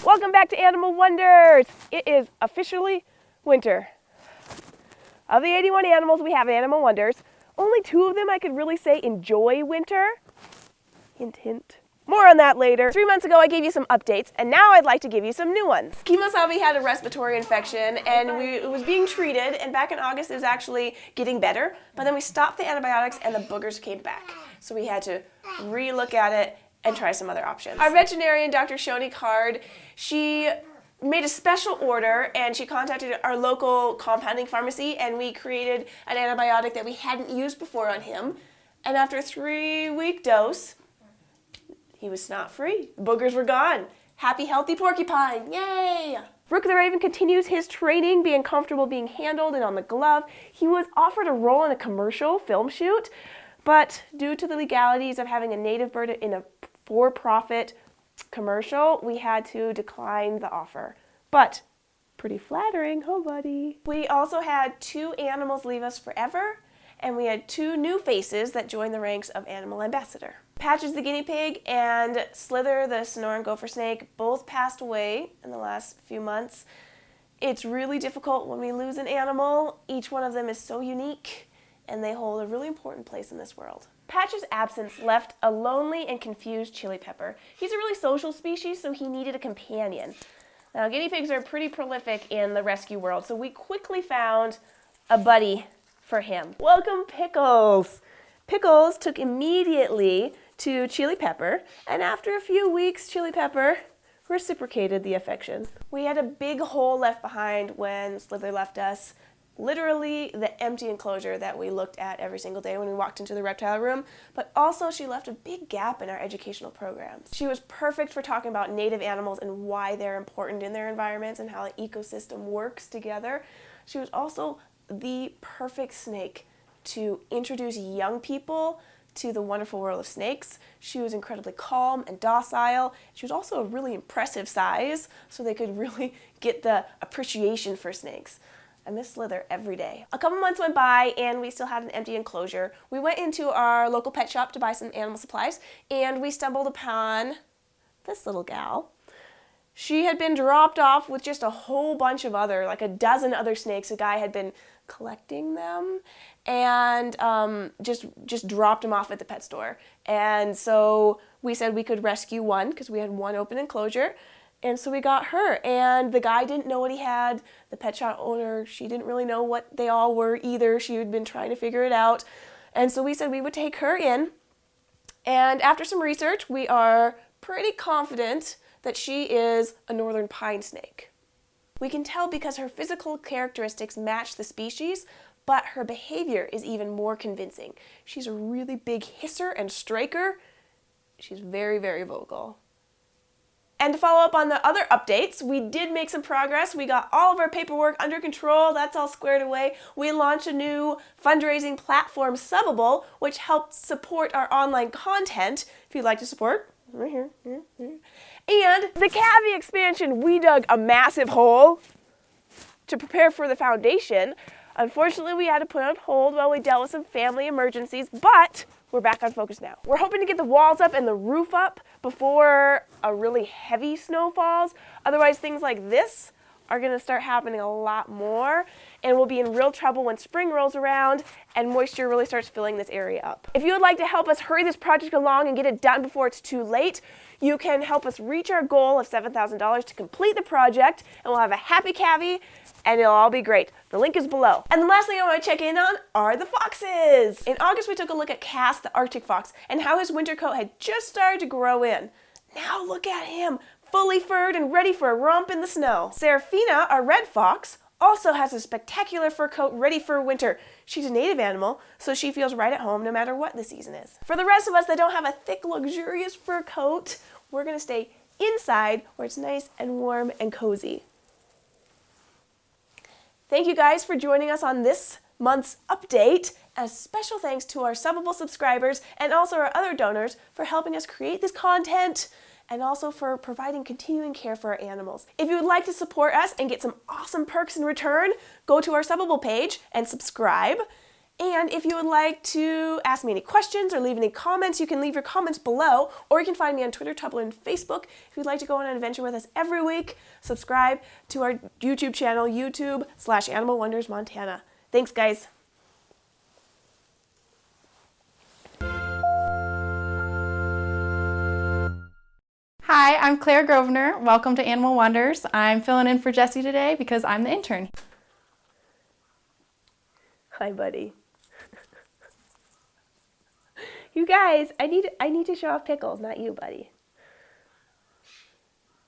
Welcome back to Animal Wonders. It is officially winter. Of the 81 animals we have in Animal Wonders, only 2 of them I could really say enjoy winter. Hint, hint. More on that later. 3 months ago I gave you some updates, and now I'd like to give you some new ones. Cavy had a respiratory infection, and it was being treated, and back in August it was actually getting better, but then we stopped the antibiotics and the boogers came back. So we had to re-look at it and try some other options. Our veterinarian, Dr. Shoni Card, she made a special order and she contacted our local compounding pharmacy, and we created an antibiotic that we hadn't used before on him. And after a 3-week dose, he was snot-free. Boogers were gone. Happy, healthy Porcupine. Yay! Rook the Raven continues his training, being comfortable being handled and on the glove. He was offered a role in a commercial film shoot, but due to the legalities of having a native bird in a for-profit commercial, we had to decline the offer. But pretty flattering, huh, buddy? We also had 2 animals leave us forever, and we had 2 new faces that joined the ranks of Animal Ambassador. Patches the guinea pig and Slither the Sonoran gopher snake both passed away in the last few months. It's really difficult when we lose an animal. Each one of them is so unique, and they hold a really important place in this world. Patch's absence left a lonely and confused chili pepper. He's a really social species, so he needed a companion. Now, guinea pigs are pretty prolific in the rescue world, so we quickly found a buddy for him. Welcome, Pickles! Pickles took immediately to Chili Pepper, and after a few weeks, Chili Pepper reciprocated the affection. We had a big hole left behind when Slither left us. Literally the empty enclosure that we looked at every single day when we walked into the reptile room, but also she left a big gap in our educational programs. She was perfect for talking about native animals and why they're important in their environments and how the ecosystem works together. She was also the perfect snake to introduce young people to the wonderful world of snakes. She was incredibly calm and docile. She was also a really impressive size, so they could really get the appreciation for snakes. I miss Slither every day. A couple months went by and we still had an empty enclosure. We went into our local pet shop to buy some animal supplies, and we stumbled upon this little gal. She had been dropped off with just a whole bunch of like a dozen other snakes. A guy had been collecting them and just dropped them off at the pet store. And so we said we could rescue one because we had one open enclosure. And so we got her, and the guy didn't know what he had. The pet shop owner, she didn't really know what they all were either. She had been trying to figure it out. And so we said we would take her in. And after some research, we are pretty confident that she is a northern pine snake. We can tell because her physical characteristics match the species, but her behavior is even more convincing. She's a really big hisser and striker. She's very, very vocal. And to follow up on the other updates, we did make some progress. We got all of our paperwork under control. That's all squared away. We launched a new fundraising platform, Subbable, which helps support our online content. If you'd like to support, right here. And the Cavy expansion, we dug a massive hole to prepare for the foundation. Unfortunately, we had to put it on hold while we dealt with some family emergencies, but we're back on focus now. We're hoping to get the walls up and the roof up before a really heavy snow falls. Otherwise, things like this are going to start happening a lot more, and we'll be in real trouble when spring rolls around and moisture really starts filling this area up. If you would like to help us hurry this project along and get it done before it's too late, you can help us reach our goal of $7,000 to complete the project, and we'll have a happy Cavy, and it'll all be great. The link is below. And the last thing I want to check in on are the foxes. In August, we took a look at Cass, the Arctic fox, and how his winter coat had just started to grow in. Now look at him, fully furred and ready for a romp in the snow. Seraphina, our red fox, also has a spectacular fur coat ready for winter. She's a native animal, so she feels right at home no matter what the season is. For the rest of us that don't have a thick, luxurious fur coat, we're gonna stay inside where it's nice and warm and cozy. Thank you guys for joining us on this month's update. A special thanks to our Subbable subscribers and also our other donors for helping us create this content and also for providing continuing care for our animals. If you would like to support us and get some awesome perks in return, go to our Subbable page and subscribe. And if you would like to ask me any questions or leave any comments, you can leave your comments below, or you can find me on Twitter, Tumblr, and Facebook. If you'd like to go on an adventure with us every week, subscribe to our YouTube channel, YouTube/Animal Wonders Montana. Thanks, guys. Hi, I'm Claire Grosvenor. Welcome to Animal Wonders. I'm filling in for Jessi today because I'm the intern. Hi, buddy. You guys, I need to show off Pickles, not you, buddy.